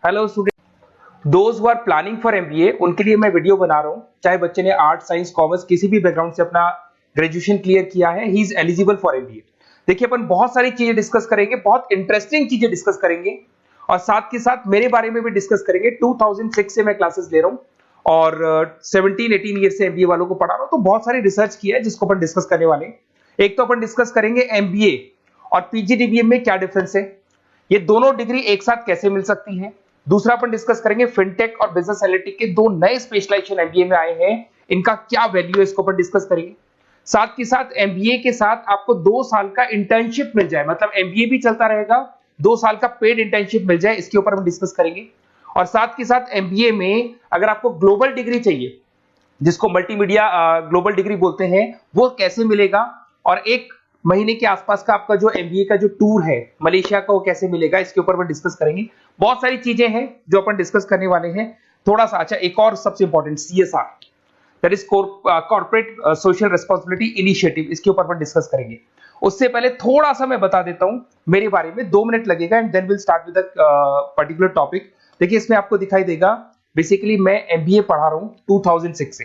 Hello student, those who are planning for MBA उनके लिए मैं वीडियो बना रहा हूं। चाहे बच्चे ने आर्ट, साइंस, कॉमर्स किसी भी बैकग्राउंड से अपना ग्रेजुएशन क्लियर किया है, he is eligible for MBA. देखिए, अपन बहुत सारी चीजें डिस्कस करेंगे, बहुत इंटरेस्टिंग चीजें डिस्कस करेंगे और साथ के साथ मेरे बारे में भी डिस्कस करेंगे। 2006 से मैं क्लासेस ले रहा हूं और 17-18 ईयर से एमबीए वालों को पढ़ा रहा हूं, तो बहुत सारी रिसर्च की है जिसको अपन डिस्कस करने वाले हैं। एक तो अपन डिस्कस करेंगे एमबीए और पीजीडीबीएम में क्या डिफरेंस है, ये दोनों डिग्री एक साथ कैसे मिल सकती है। दूसरा अपन डिस्कस करेंगे फिनटेक और बिजनेस एनालिटिक के दो नए स्पेशलाइजेशन एमबीए में आए हैं, इनका क्या वैल्यू है, इसको अपन डिस्कस करेंगे। साथ के साथ एमबीए के साथ आपको 2 साल का इंटर्नशिप मिल जाए, मतलब एमबीए भी चलता रहेगा, 2 साल का पेड इंटर्नशिप मिल जाए, इसके ऊपर हम डिस्कस करेंगे। और साथ के साथ एमबीए में अगर आपको ग्लोबल डिग्री चाहिए, जिसको मल्टीमीडिया ग्लोबल डिग्री बोलते हैं, वो कैसे मिलेगा, और 1 महीने के आसपास का आपका जो एमबीए का जो टूर है मलेशिया का, वो कैसे मिलेगा, इसके ऊपर हम डिस्कस करेंगे। बहुत सारी चीजें हैं जो अपन डिस्कस करने वाले हैं। थोड़ा सा अच्छा, एक और सबसे important CSR, that is corporate social responsibility initiative, इसके ऊपर अपन डिस्कस करेंगे। उससे पहले थोड़ा सा मैं बता देता हूं मेरे बारे में, 2 मिनट लगेगा and then will start with particular topic. देखिए, इसमें आपको दिखाई देगा बेसिकली मैं एमबीए पढ़ा रहा हूं 2006 से,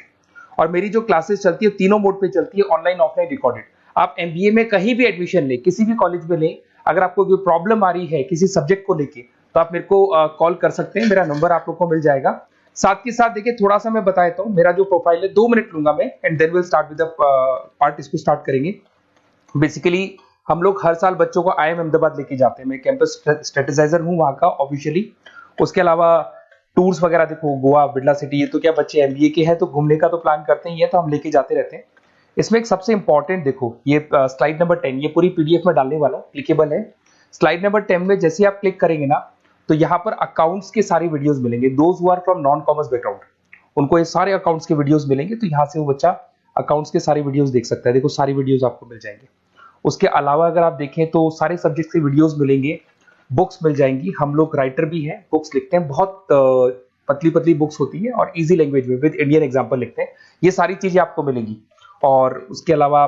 और मेरी जो क्लासेस चलती है तीनों मोड पे चलती है, ऑनलाइन, ऑफलाइन, रिकॉर्डेड। आप एमबीए में कहीं भी एडमिशन लें, किसी भी कॉलेज में लें, अगर आपको कोई प्रॉब्लम आ रही है किसी सब्जेक्ट को लेके, तो आप मेरे को कॉल कर सकते हैं, मेरा नंबर आप लोग को मिल जाएगा। साथ के साथ देखिए, थोड़ा सा मैं बता देता हूं मेरा जो प्रोफाइल है, 2 मिनट लूंगा मैं and then will start with the part, इसको स्टार्ट करेंगे। बेसिकली हम लोग हर साल बच्चों को आईएम अहमदाबाद लेके जाते हैं, मैं कैंपस स्ट्रेटेजाइजर हूं वहां का ऑफिशियली। उसके अलावा टूर्स वगैरह, देखो गोवा, बिरला सिटी, ये तो क्या बच्चे एमबीए के हैं तो घूमने का तो प्लान करते ही है, तो हम लेके जाते रहते हैं। इसमें एक सबसे इंपॉर्टेंट, देखो ये स्लाइड नंबर 10, ये पूरी पीडीएफ में डालने वाला हूं, क्लिकेबल है। स्लाइड नंबर 10 में जैसे आप क्लिक करेंगे ना, तो यहाँ पर अकाउंट्स के सारे वीडियोस मिलेंगे। Those who are from non commerce background, उनको ये सारे अकाउंट्स के वीडियोस मिलेंगे, तो यहाँ से वो बच्चा अकाउंट्स के सारे वीडियोस देख सकता है। देखो, सारी वीडियोस आपको मिल जाएंगे। उसके अलावा अगर आप देखें तो सारे सब्जेक्ट के वीडियोस मिलेंगे, बुक्स मिल जाएंगी। हम लोग राइटर भी हैं, बुक्स लिखते हैं, बहुत पतली पतली बुक्स होती है और इजी लैंग्वेज में विद इंडियन एग्जांपल लिखते हैं। ये सारी चीजें आपको मिलेंगी। और उसके अलावा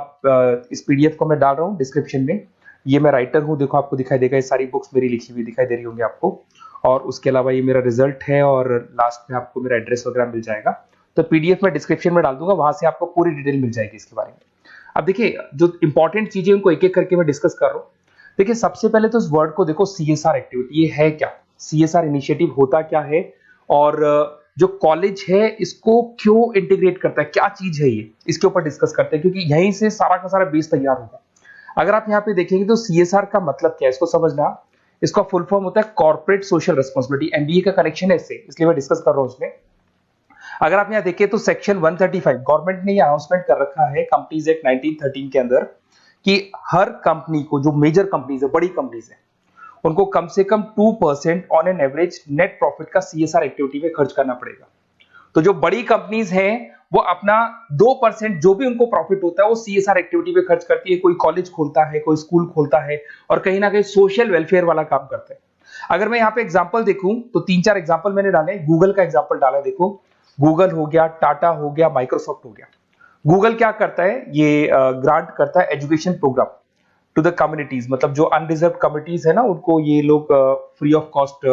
इस पीडीएफ को मैं डाल रहा हूँ डिस्क्रिप्शन में, ये मैं राइटर हूँ, देखो आपको दिखाई देगा, ये सारी बुक्स मेरी लिखी हुई दिखाई दे रही होंगी आपको। और उसके अलावा ये मेरा रिजल्ट है और लास्ट में आपको मेरा एड्रेस वगैरह मिल जाएगा। तो पीडीएफ में डिस्क्रिप्शन में डाल दूंगा, वहां से आपको पूरी डिटेल मिल जाएगी इसके बारे में। अब देखिए, जो इंपॉर्टेंट चीजें उनको एक एक करके मैं डिस्कस कर रहा हूँ। देखिए, सबसे पहले तो इस वर्ड को देखो, सीएसआर एक्टिविटी, ये है क्या, सीएसआर इनिशिएटिव होता क्या है, और जो कॉलेज है इसको क्यों इंटीग्रेट करता है, क्या चीज है ये, इसके ऊपर डिस्कस करते हैं, क्योंकि यहीं से सारा का सारा बेस तैयार होगा। अगर आप यहाँ पे देखेंगे तो सीएसआर का मतलब क्या है, इसको समझना। इसका फुल फॉर्म होता है कॉर्पोरेट सोशल रिस्पांसिबिलिटी। एमबीए का कनेक्शन है इससे, इसलिए मैं डिस्कस कर रहा हूँ उसमें। अगर आप यहाँ देखिए तो सेक्शन 135, गवर्नमेंट ने ये अनाउंसमेंट कर रखा है कंपनीज एक्ट 1913 के अंदर, कि हर कंपनी को, जो मेजर कंपनीज है, बड़ी कंपनीज है, उनको कम से कम 2% on an average net profit का सीएसआर एक्टिविटी में खर्च करना पड़ेगा। तो जो बड़ी कंपनीज हैं वो अपना 2% जो भी उनको प्रॉफिट होता है वो सीएसआर एक्टिविटी पे खर्च करती है। कोई कॉलेज खोलता है, कोई स्कूल खोलता है, और कहीं ना कहीं सोशल वेलफेयर वाला काम करता है। अगर मैं यहाँ पे एग्जांपल देखूं तो 3-4 एग्जांपल मैंने डाले। गूगल का एग्जांपल डाला, देखो गूगल हो गया, टाटा हो गया, माइक्रोसॉफ्ट हो गया। गूगल क्या करता है, ये ग्रांट करता है education programme to the communities, मतलब जो अनरिजर्व कम्युनिटीज है ना, उनको ये लोग free of cost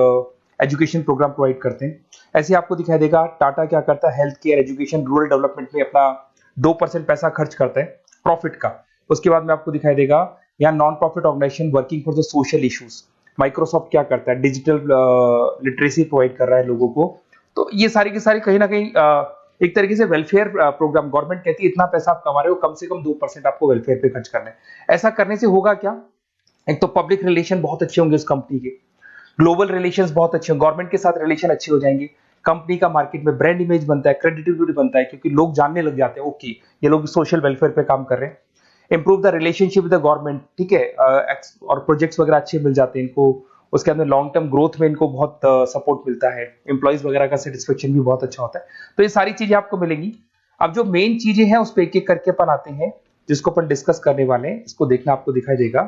education programme provide करते हैं। ऐसे आपको दिखाई देगा टाटा क्या करता है, health care, education, rural development में अपना 2% पैसा खर्च करता है प्रॉफिट का। उसके बाद में आपको दिखाई देगा यहाँ non profit organisation working for the social issues. Microsoft क्या करता है, डिजिटल लिटरेसी प्रोवाइड कर रहा है लोगों को। तो ये सारी की सारी कहीं ना कहीं एक तरीके से वेलफेयर प्रोग्राम, गवर्नमेंट कहती है इतना पैसा आप कमा रहे हो, कम से कम 2% आपको वेलफेयर पे खर्च करना है। ऐसा करने से होगा क्या, एक तो पब्लिक रिलेशन बहुत अच्छे होंगे उस कंपनी के, ग्लोबल रिलेशंस बहुत अच्छे होंगे, गवर्नमेंट के साथ रिलेशन अच्छे हो जाएंगे, कंपनी का मार्केट में ब्रांड इमेज बनता है, क्रेडिबिलिटी बनता है, क्योंकि लोग जानने लग जाते हैं ओके ये लोग सोशल वेलफेयर पे काम कर रहे हैं। Improve the relationship with the government, ठीक है, और प्रोजेक्ट्स वगैरह अच्छे मिल जाते हैं इनको। उसके अंदर लॉन्ग टर्म ग्रोथ में इनको बहुत सपोर्ट मिलता है, एम्प्लॉइज वगैरह का सेटिस्फेक्शन भी बहुत अच्छा होता है। तो ये सारी चीजें आपको मिलेंगी। अब जो मेन चीजें हैं उस पर एक एक करके अपन आते हैं, जिसको अपन डिस्कस करने वाले हैं। इसको देखना, आपको दिखाई देगा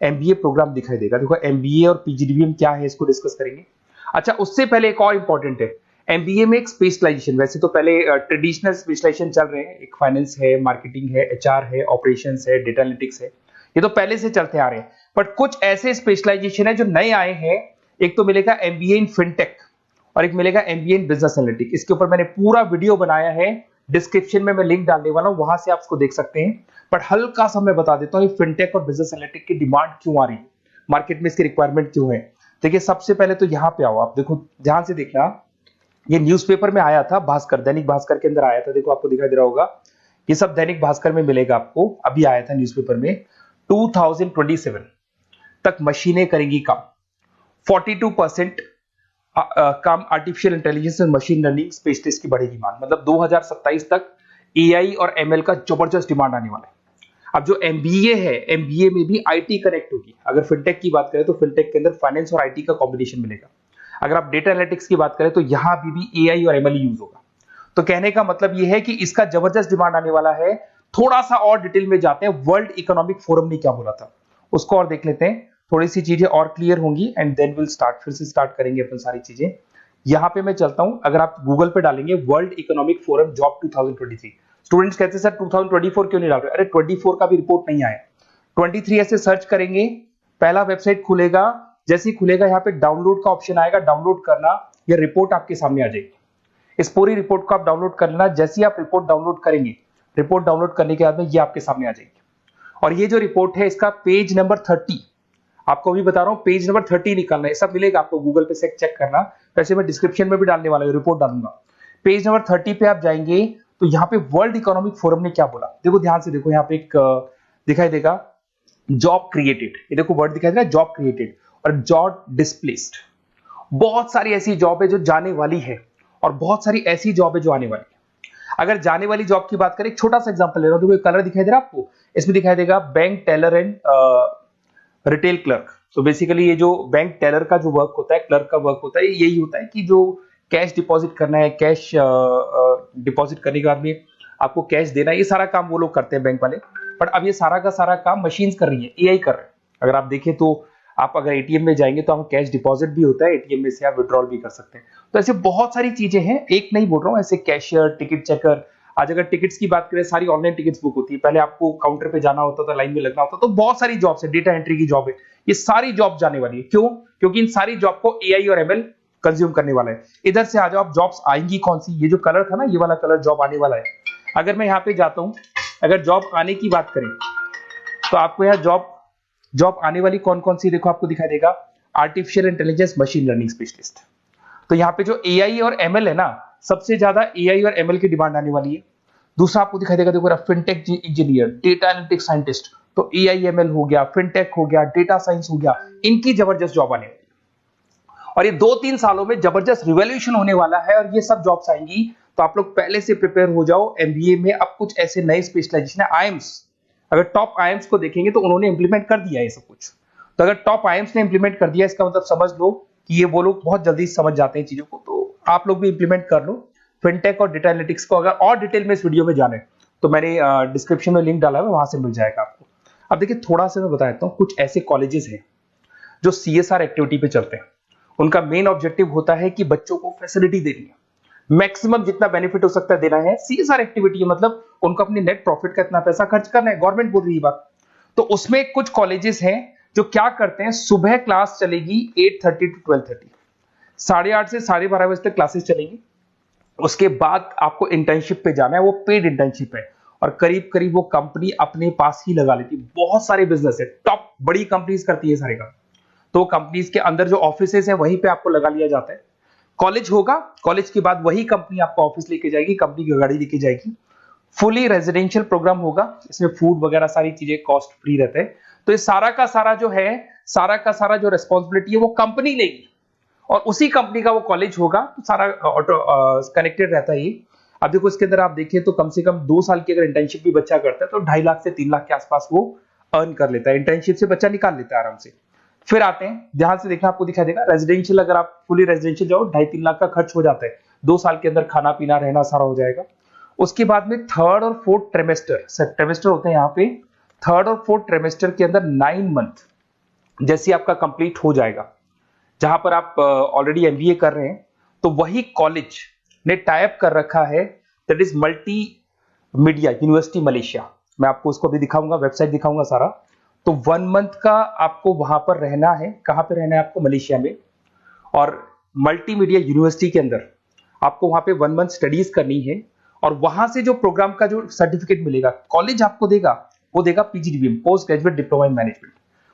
एमबीए प्रोग्राम दिखाई देगा। देखो एमबीए और पीजीडीबीएम क्या है, इसको डिस्कस करेंगे। अच्छा, उससे पहले एक और इंपॉर्टेंट है, एमबीए में एक स्पेशलाइजेशन, वैसे तो पहले ट्रेडिशनल स्पेशलाइजेशन चल रहे हैं, एक फाइनेंस है, मार्केटिंग है, एचआर है, ऑपरेशंस है, डेटा एनालिटिक्स है, ये तो पहले से चलते आ रहे हैं। बट कुछ ऐसे स्पेशलाइजेशन है जो नए आए हैं। एक तो मिलेगा एमबीए इन फिनटेक, और एक मिलेगा एमबीए इन बिजनेस एनालिटिक्स। इसके ऊपर मैंने पूरा वीडियो बनाया है, डिस्क्रिप्शन में मैं लिंक डालने वाला हूं, वहां से आप उसको देख सकते हैं। बट हल्का सा मैं बता देता हूँ फिनटेक और बिजनेस एनालिटिक्स की डिमांड क्यों आ रही है, मार्केट में इसकी रिक्वायरमेंट क्यों है। देखिए सबसे पहले तो यहाँ पे आओ, आप देखो ध्यान से देखना, ये न्यूज़पेपर में आया था, भास्कर, दैनिक भास्कर के अंदर आया था, देखो आपको दिखाई दे रहा होगा, ये सब दैनिक भास्कर में मिलेगा आपको, अभी आया था न्यूज़पेपर में। 2027 तक मशीनें करेंगी काम, 42% काम आर्टिफिशियल इंटेलिजेंस और मशीन लर्निंग स्पेशलिस्ट की बढ़ेगी मांग। मतलब 2027 तक एआई और एमएल का जबरदस्त डिमांड आने वाला है। अब जो एमबीए है, एमबीए में भी आईटी कनेक्ट होगी। अगर फिनटेक की बात करें तो फिनटेक के अंदर फाइनेंस और आईटी का कॉम्बिनेशन मिलेगा। अगर आप डेटा एनालिटिक्स की बात करें तो यहां भी एआई और एमएल यूज होगा। तो कहने का मतलब यह है कि इसका जबरदस्त डिमांड आने वाला है। थोड़ा सा और डिटेल में जाते हैं, वर्ल्ड इकोनॉमिक फोरम ने क्या बोला था उसको और देख लेते हैं, थोड़ी सी चीजें और क्लियर होंगी एंड देन विल स्टार्ट, फिर से स्टार्ट करेंगे अपन सारी चीजें। यहां पे मैं चलता हूं, अगर आप गूगल पे डालेंगे world economic forum job 2023, students कहते हैं सर 2024 क्यों नहीं डाल रहे, अरे 24 का भी रिपोर्ट नहीं आया, 23 ऐसे सर्च करेंगे, पहला वेबसाइट खुलेगा, जैसे ही खुलेगा यहाँ पे डाउनलोड का ऑप्शन आएगा, डाउनलोड करना, यह रिपोर्ट आपके सामने आ जाएगी। इस पूरी रिपोर्ट को आप डाउनलोड कर लेना, जैसे ही आप रिपोर्ट डाउनलोड करेंगे, रिपोर्ट डाउनलोड करने के बाद में ये आपके सामने आ जाएगी। और ये जो रिपोर्ट है इसका पेज नंबर 30, आपको भी बता रहा हूं पेज नंबर 30 निकालना है, सब मिलेगा आपको गूगल पे से चेक करना, वैसे मैं डिस्क्रिप्शन में भी डालने वाला हूं, रिपोर्ट डालूंगा। पेज नंबर 30 पे आप जाएंगे तो यहाँ पे वर्ल्ड इकोनॉमिक फोरम ने क्या बोला, देखो ध्यान से देखो, यहाँ पे एक दिखाई देगा जॉब क्रिएटेड, ये देखो वर्ड दिखाई दे रहा है जॉब क्रिएटेड और जॉब डिस्प्लेस्ड। बहुत सारी ऐसी जॉब है जो जाने वाली है और बहुत सारी ऐसी जॉब है जो आने वाली है। अगर जाने वाली जॉब की बात करें, एक छोटा सा एग्जांपल ले रहा हूं, देखो कलर दिखाई दे रहा है आपको, इसमें दिखाई देगा bank teller and retail clerk. तो बेसिकली ये जो बैंक टेलर का जो वर्क होता है, क्लर्क का वर्क होता है, यही होता है कि जो कैश डिपॉजिट करना है, कैश डिपॉजिट करने के बाद में आपको कैश देना है, ये सारा काम वो लोग करते हैं बैंक वाले। बट अब ये सारा का सारा काम मशीन्स कर रही है, एआई कर रहे हैं। अगर आप देखें तो आप अगर एटीएम में जाएंगे तो आप कैश डिपॉजिट भी होता है, एटीएम में से आप विड्रॉल भी कर सकते हैं। तो ऐसे बहुत सारी चीजें हैं, एक नहीं बोल रहा हूँ, ऐसे कैशियर, टिकट चेकर, आज अगर टिकट्स की बात करें, सारी ऑनलाइन टिकट्स बुक होती है, पहले आपको काउंटर पे जाना होता था, लाइन में लगना होता, तो बहुत सारी जॉब्स है, डेटा एंट्री की जॉब है, ये सारी जॉब जाने वाली है। क्यों? क्योंकि इन सारी जॉब को एआई और एमएल कंज्यूम करने वाला है। इधर से आ जाओ, आप जॉब्स आएंगी कौन सी, ये जो कलर था ना, ये वाला कलर जॉब आने वाला है। अगर मैं यहाँ पे जाता हूँ, अगर जॉब आने की बात करें तो आपको यहाँ जॉब आने वाली कौन कौन सी, देखो आपको दिखाई देगा artificial intelligence machine learning specialist. तो यहाँ पे जो एआई और एमएल है ना, सबसे ज्यादा एआई और एमएल की डिमांड आने वाली है। दूसरा आपको दिखाई देगा, देखो fintech engineer, data analytics scientist, तो एआई एमएल हो गया, फिनटेक हो गया, डेटा साइंस हो गया, इनकी जबरदस्त जॉब आने वाली है। और ये 2-3 सालों में जबरदस्त रिवॉल्यूशन होने वाला है और ये सब जॉब्स आएंगी। तो आप लोग पहले से प्रिपेयर हो जाओ। एमबीए में अब कुछ ऐसे नए स्पेशलाइजेशन है, आईएम्स, अगर टॉप आईएम्स को देखेंगे तो उन्होंने इंप्लीमेंट कर दिया है ये सब कुछ। तो अगर टॉप आईएम्स ने इंप्लीमेंट कर दिया, इसका मतलब समझ लो कि ये वो लोग बहुत जल्दी समझ जाते हैं चीजों को, तो आप लोग भी इंप्लीमेंट कर लो फिनटेक और डेटा एनालिटिक्स को। अगर और डिटेल में इस वीडियो में जाने तो मैंने डिस्क्रिप्शन में लिंक डाला है, वहां से मिल जाएगा आपको। अब देखिए थोड़ा सा मैं बता देता हूँ, कुछ ऐसे कॉलेजेस हैं जो सीएसआर एक्टिविटी पे चलते हैं। उनका मेन ऑब्जेक्टिव होता है कि बच्चों को फैसिलिटी देनी है, मैक्सिमम जितना बेनिफिट हो सकता है देना है। सीएसआर एक्टिविटी मतलब उनको अपने नेट प्रॉफिट का इतना पैसा खर्च करना है, गवर्नमेंट बोल रही है बात। तो उसमें कुछ कॉलेजेस हैं जो क्या करते हैं, सुबह क्लास चलेगी 8:30 to 12:30, 8:30 से 12:30 बजे तक क्लासेस चलेंगी। उसके बाद आपको इंटर्नशिप पे जाना है, वो पेड इंटर्नशिप है और करीब करीब वो कंपनी अपने पास ही लगा लेती है। बहुत सारे बिजनेस है, टॉप बड़ी कंपनीज करती है सारे काम। तो कंपनीज के अंदर जो ऑफिसेज है वहीं पे आपको लगा लिया जाता है। कॉलेज होगा, कॉलेज के बाद वही कंपनी आपको ऑफिस लेके जाएगी, कंपनी की गाड़ी लेके जाएगी। फुली रेजिडेंशियल प्रोग्राम होगा, इसमें फूड वगैरह सारी चीजें कॉस्ट फ्री रहते हैं। तो ये सारा का सारा जो है, सारा का सारा जो रेस्पॉन्सिबिलिटी है वो कंपनी लेगी और उसी कंपनी का वो कॉलेज होगा। तो सारा ऑटो कनेक्टेड रहता है ये। अब देखो इसके अंदर आप देखिए तो कम से कम 2 साल की अगर इंटर्नशिप भी बच्चा करता है तो 2.5 लाख से 3 लाख के आसपास वो अर्न कर लेता है, इंटर्नशिप से बच्चा निकाल लेता है आराम से। फिर आते हैं, ध्यान से देखना, आपको दिखाई देगा रेजिडेंशियल, अगर आप फुली रेजिडेंशियल जाओ 2.5-3 लाख का खर्च हो जाता है, 2 साल के अंदर खाना पीना रहना सारा हो जाएगा। उसके बाद में थर्ड और फोर्थ ट्रेमेस्टर होते हैं यहाँ पे, थर्ड और फोर्थ ट्रेमेस्टर के अंदर 9 मंथ जैसे आपका कंप्लीट हो जाएगा, जहां पर आप ऑलरेडी एमबीए कर रहे हैं, तो वही कॉलेज ने टाइप कर रखा है, that is multi media university Malaysia. मैं आपको उसको भी दिखाऊंगा, वेबसाइट दिखाऊंगा सारा। तो 1 मंथ का आपको वहां पर रहना है, कहां पे रहना है आपको, मलेशिया में। और मल्टीमीडिया यूनिवर्सिटी के अंदर आपको वहां पे 1 मंथ स्टडीज करनी है और वहां से जो प्रोग्राम का जो सर्टिफिकेट मिलेगा कॉलेज आपको देगा, वो देगा PGDBM, post graduate diploma in management.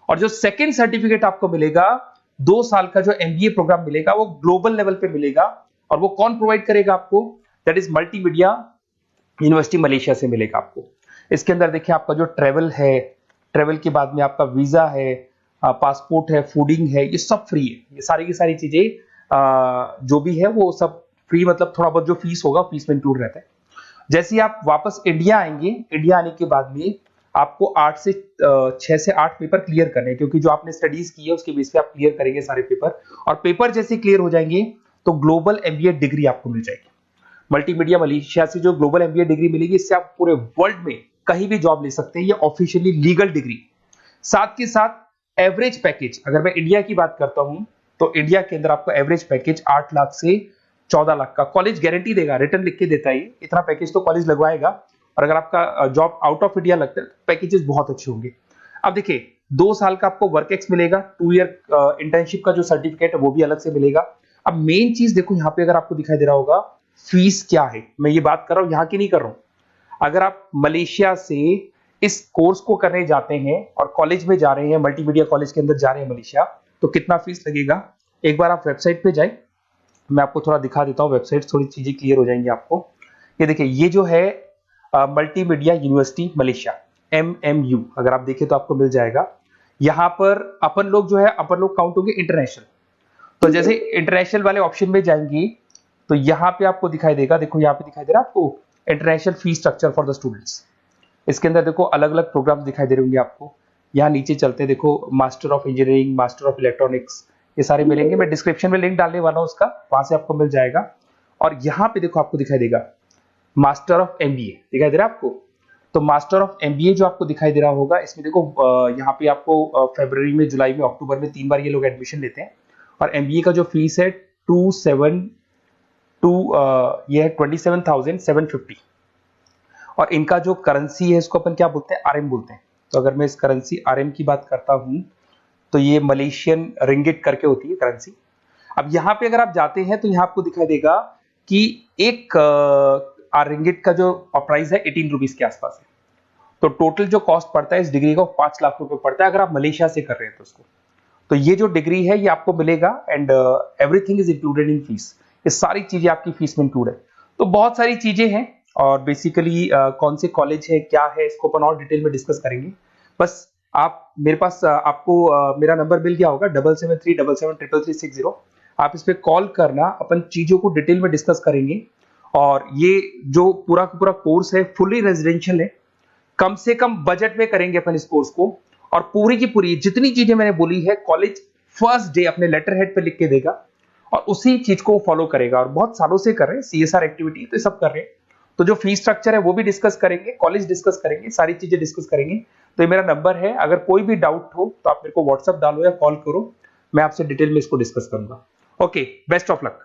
और जो सेकंड सर्टिफिकेट आपको मिलेगा 2 साल का जो एमबीए प्रोग्राम मिलेगा वो ग्लोबल लेवल पे मिलेगा। और वो कौन प्रोवाइड करेगा आपको? That is multimedia university Malaysia से मिलेगा आपको। इसके अंदर देखिए आपका जो ट्रेवल है, ट्रेवल के बाद में आपका वीजा है, पासपोर्ट है, फूडिंग है, ये सब फ्री है। ये सारी की सारी चीजें जो भी है वो सब फ्री, मतलब थोड़ा बहुत जो फीस होगा फीस में इंक्लूड रहता है। जैसे ही आप वापस इंडिया आएंगे, इंडिया आने के बाद में आपको 6 से 8 पेपर क्लियर करने हैं, क्योंकि जो आपने स्टडीज की है उसके बेस पे आप क्लियर करेंगे सारे पेपर। और पेपर जैसे क्लियर हो जाएंगे तो ग्लोबल एमबीए डिग्री आपको मिल जाएगी। मल्टीमीडिया मलेशिया से जो ग्लोबल एमबीए डिग्री मिलेगी, इससे आप पूरे वर्ल्ड में कहीं भी जॉब ले सकते हैं। ये ऑफिशियली लीगल डिग्री। साथ के साथ एवरेज पैकेज, अगर मैं इंडिया की बात करता हूं तो इंडिया के अंदर आपको एवरेज पैकेज 8 लाख से 14 लाख का कॉलेज गारंटी देगा, रिटर्न लिख के देता है। इतना पैकेज तो कॉलेज लगवाएगा। और अगर आपका जॉब आउट ऑफ इंडिया लगता है तो पैकेजेस बहुत अच्छे होंगे। अब देखिए 2 साल का आपको वर्क एक्स मिलेगा, 2 ईयर इंटर्नशिप का जो सर्टिफिकेट है वो भी अलग से मिलेगा। अब मेन चीज देखो यहाँ पे, अगर आपको दिखाई दे रहा होगा फीस क्या है, मैं ये बात कर रहा हूं यहाँ की नहीं कर रहा हूं। अगर आप मलेशिया से इस कोर्स को करने जाते हैं और कॉलेज में जा रहे हैं, मल्टीमीडिया कॉलेज के अंदर जा रहे हैं मलेशिया, तो कितना फीस लगेगा? एक बार आप वेबसाइट पे जाए, मैं आपको थोड़ा दिखा देता हूं वेबसाइट, थोड़ी चीजें क्लियर हो जाएंगी आपको। ये देखिए, ये जो है मल्टीमीडिया यूनिवर्सिटी मलेशिया, MMU, अगर आप देखें तो आपको मिल जाएगा। यहां पर अपन लोग जो है, अपन लोग काउंट होंगे इंटरनेशनल। तो जैसे इंटरनेशनल वाले ऑप्शन में जाएंगे तो यहाँ पे आपको दिखाई देगा, देखो यहाँ पे दिखाई दे रहा है आपको international fees structure for the students. इसके अंदर देखो अलग अलग प्रोग्राम दिखाई दे रहे होंगे आपको। यहाँ नीचे चलते हैं, देखो master of engineering, master of electronics, ये सारे मिलेंगे। मैं डिस्क्रिप्शन में लिंक डालने वाला हूँ उसका, वहां से आपको मिल जाएगा। और यहाँ पे देखो आपको दिखाई देगा मास्टर ऑफ एमबीए, दिखाई दे रहा है आपको। तो मास्टर ऑफ एमबीए जो आपको दिखाई दे रहा होगा, इसमें देखो यहाँ पे आपको फरवरी में, जुलाई में, अक्टूबर में 3 बार ये लोग एडमिशन लेते हैं। और एमबीए का जो फीस है 27,750। और इनका जो करेंसी है इसको अपन क्या बोलते हैं? आरएम बोलते हैं। तो अगर मैं इस करेंसी आरएम की बात करता हूं तो ये मलेशियन रिंगिट करके होती है करेंसी। अब यहाँ पे अगर आप जाते हैं तो यहाँ आपको दिखाई देगा कि एक रिंगिट का जो प्राइस है 18 रुपीज के आसपास है। तो टोटल जो कॉस्ट पड़ता है इस डिग्री का 5 लाख रुपए पड़ता है, अगर आप मलेशिया से कर रहे हैं तो उसको। तो ये जो डिग्री है ये आपको मिलेगा and everything is included in fees. ये सारी चीजें आपकी फीस में इंक्लूड है। तो बहुत सारी चीजें हैं और बेसिकली कौन से कॉलेज है, क्या है, इसको अपन और डिटेल में डिस्कस करेंगे। बस आप मेरे पास आपको मेरा नंबर मिल गया होगा 7737773360। आप इस पे कॉल करना, अपन चीजों को डिटेल में डिस्कस करेंगे। और ये जो पूरा का पूरा कोर्स है फुली रेजिडेंशियल है, कम से कम बजट में करेंगे अपन इस कोर्स को। और पूरी की पूरी जितनी चीजें मैंने बोली है कॉलेज फर्स्ट डे अपने लेटर हेड पे लिख के देगा और उसी चीज को फॉलो करेगा। और बहुत सालों से कर रहे हैं, CSR एक्टिविटी तो सब कर रहे हैं। तो जो फीस स्ट्रक्चर है वो भी डिस्कस करेंगे, कॉलेज डिस्कस करेंगे, सारी चीजें डिस्कस करेंगे। तो ये मेरा नंबर है, अगर कोई भी डाउट हो तो आप मेरे को व्हाट्सएप डालो या कॉल करो, मैं आपसे डिटेल में इसको डिस्कस करूंगा। Okay, best of luck.